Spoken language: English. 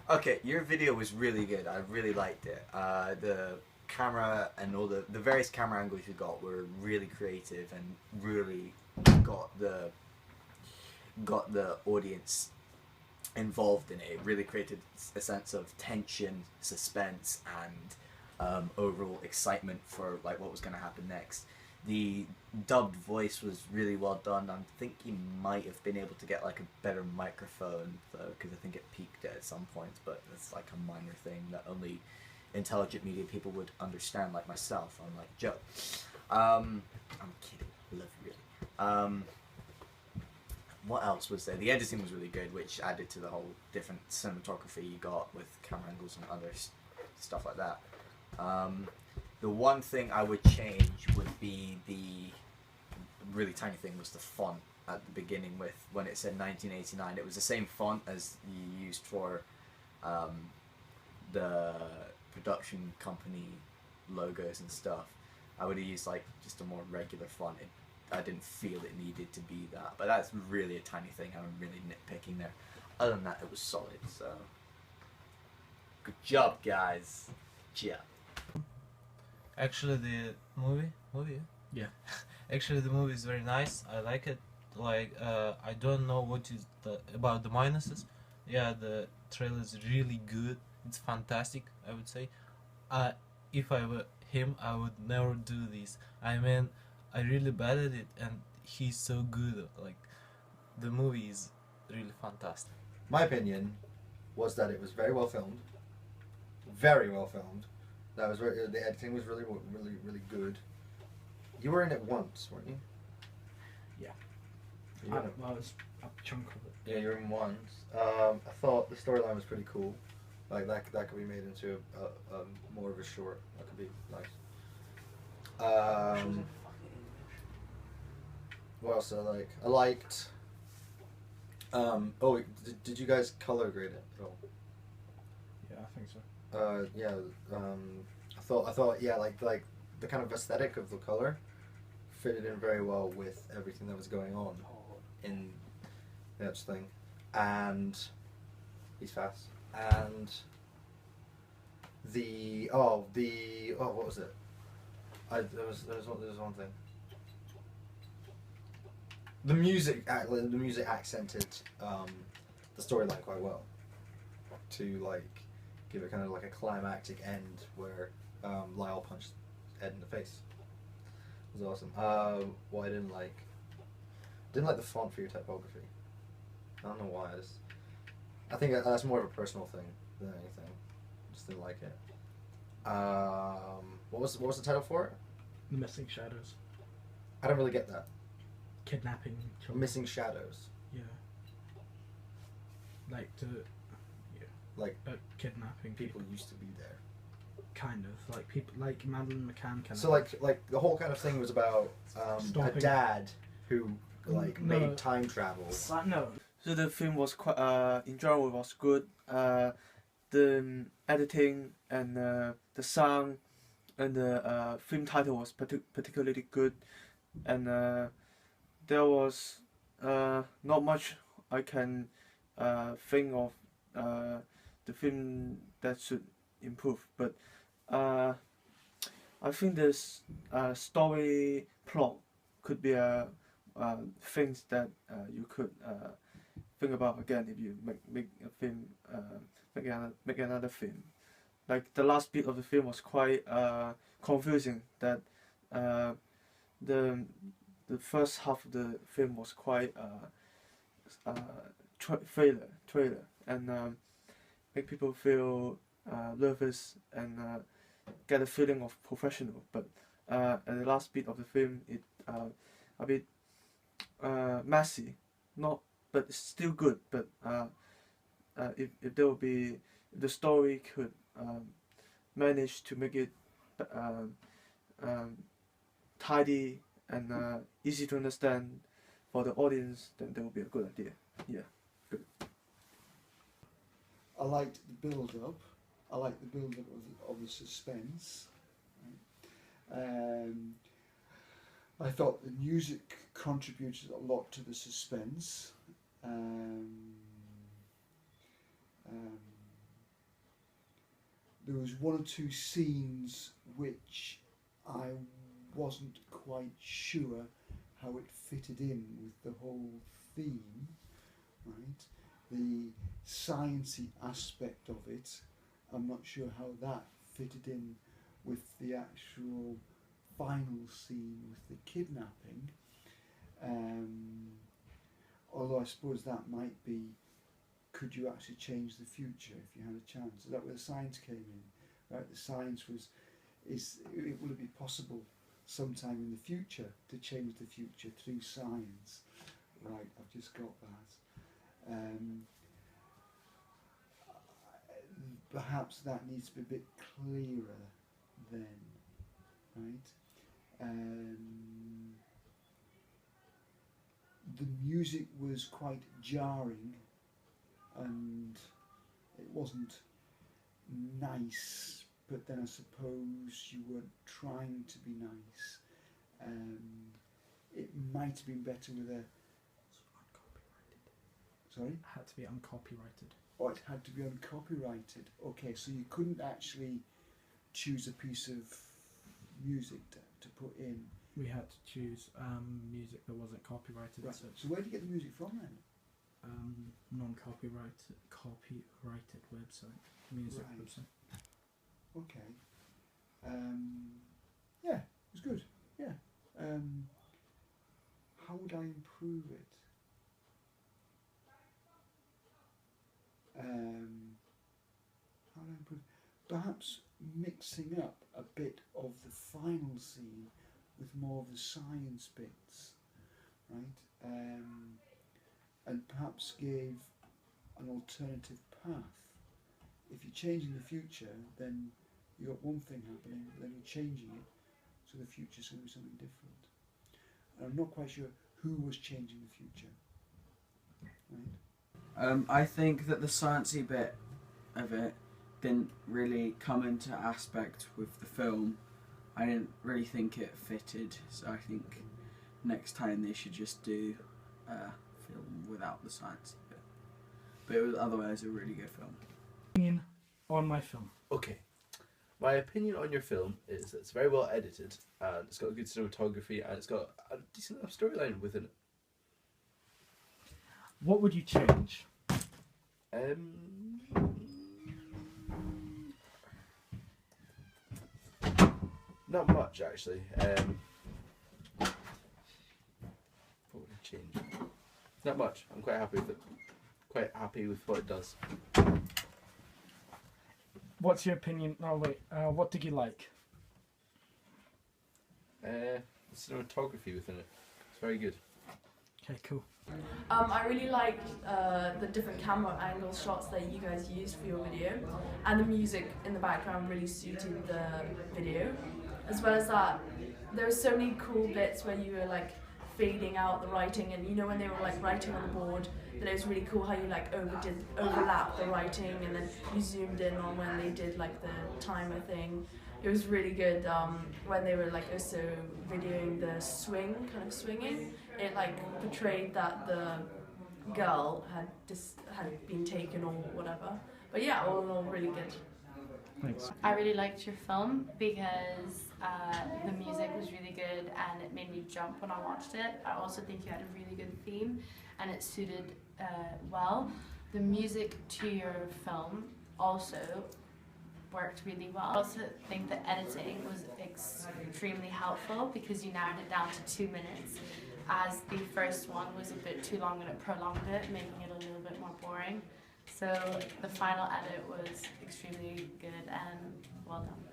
Okay, your video was really good. I really liked it. The camera and all the various camera angles you got were really creative and really got the got the audience involved in it. It really created a sense of tension, suspense, and overall excitement for like what was going to happen next. The dubbed voice was really well done. I think you might have been able to get like a better microphone though, because I think it peaked at some points. But it's like a minor thing that only intelligent media people would understand, like myself. I'm like Joe. I'm kidding. I love you really. What else was there? The editing was really good, which added to the whole different cinematography you got with camera angles and other stuff like that. The one thing I would change would be the really tiny thing was the font at the beginning with when it said 1989. It was the same font as you used for the production company logos and stuff. I would have used like just a more regular font. I didn't feel it needed to be that, but that's really a tiny thing. I'm really nitpicking there. Other than that, it was solid. So, good job, guys. Yeah. Actually, the movie. Yeah. Actually, the movie is very nice. I like it. Like, I don't know what is about the minuses. Yeah, the trailer is really good. It's fantastic, I would say. If I were him, I would never do this. I mean, I really bad at it, and he's so good. Like, the movie is really fantastic. My opinion was that it was very well filmed. Very well filmed. That was the editing was really, really, really good. You were in it once, weren't you? Yeah. You were in it. Well, it's a chunk of it. Yeah, you were in once. I thought the storyline was pretty cool. Like that could be made into a more of a short. That could be nice. What else did I like? I liked. Oh, did you guys color grade it at all? Yeah, I think so. Yeah. I thought yeah, like the kind of aesthetic of the color fitted in very well with everything that was going on in that thing, and he's fast. And what was it? There was one thing. The music accented the storyline quite well to like give it kind of like a climactic end where Lyle punched Ed in the face. It was awesome. What I didn't like the font for your typography. I don't know why. I think that's more of a personal thing than anything. Just didn't like it. What was the title for it? The Missing Shadows. I don't really get that. Kidnapping children. Missing Shadows. Yeah. Like Like kidnapping people used to be there. Kind of like people like Madeline McCann kind So of. like the whole kind of thing was about a Stopping. dad who like No. made time travel. No. So the film was quite, in general, was good. The editing and the sound and the film title was particularly good, and there was not much I can think of the film that should improve, but I think this story plot could be things that you could think about again if you make a film, make another film. Like the last bit of the film was quite confusing. That the first half of the film was quite trailer, and make people feel nervous and get a feeling of professional. But at the last bit of the film, it a bit messy, but it's still good. But if there will be, if the story could manage to make it tidy and easy to understand for the audience, then that would be a good idea. Yeah, good. I liked the build-up. I liked the build-up of the suspense. I thought the music contributed a lot to the suspense. there was one or two scenes which I wasn't quite sure how it fitted in with the whole theme, right? The sciencey aspect of it, I'm not sure how that fitted in with the actual final scene with the kidnapping. Although I suppose that might be, could you actually change the future if you had a chance? Is that where the science came in? Right, the science was, will it be possible sometime in the future to change the future through science? Right, I've just got that. Perhaps that needs to be a bit clearer then, right? The music was quite jarring and it wasn't nice, but then I suppose you weren't trying to be nice. It might have been better with a... Sorry? It had to be uncopyrighted. Oh, it had to be uncopyrighted. Okay, so you couldn't actually choose a piece of music to put in. We had to choose music that wasn't copyrighted. Right. So where did you get the music from then? Non-copyrighted website, music Right. website. Okay. Yeah, it was good. Yeah. How would I improve it? How would I improve? Perhaps mixing up a bit of the final scene with more of the science bits, right? And perhaps gave an alternative path. If you're changing the future, then you've got one thing happening, but then you're changing it, so the future's going to be something different. And I'm not quite sure who was changing the future, right? I think that the sciencey bit of it didn't really come into aspect with the film. I didn't really think it fitted, so I think next time they should just do a film without the sciencey bit. But it was otherwise a really good film. Opinion on my film. Okay. My opinion on your film is that it's very well edited and it's got good cinematography and it's got a decent enough storyline within it. What would you change? Not much actually. What would I change? Not much. I'm quite happy with it. Quite happy with what it does. What's your opinion? Oh wait, what did you like? The cinematography within it. It's very good. Okay, cool. I really liked the different camera angle shots that you guys used for your video, and the music in the background really suited the video. As well as that, there were so many cool bits where you were like fading out the writing, and you know when they were like writing on the board, that it was really cool how you like overlap the writing, and then you zoomed in on when they did like the timer thing. It was really good when they were like also videoing the swinging. It like portrayed that the girl had been taken or whatever. But yeah, all in all, really good. Thanks. I really liked your film because the music was really good and it made me jump when I watched it. I also think you had a really good theme and it suited well. The music to your film also worked really well. I also think the editing was extremely helpful because you narrowed it down to 2 minutes, as the first one was a bit too long and it prolonged it, making it a little bit more boring. So the final edit was extremely good and well done.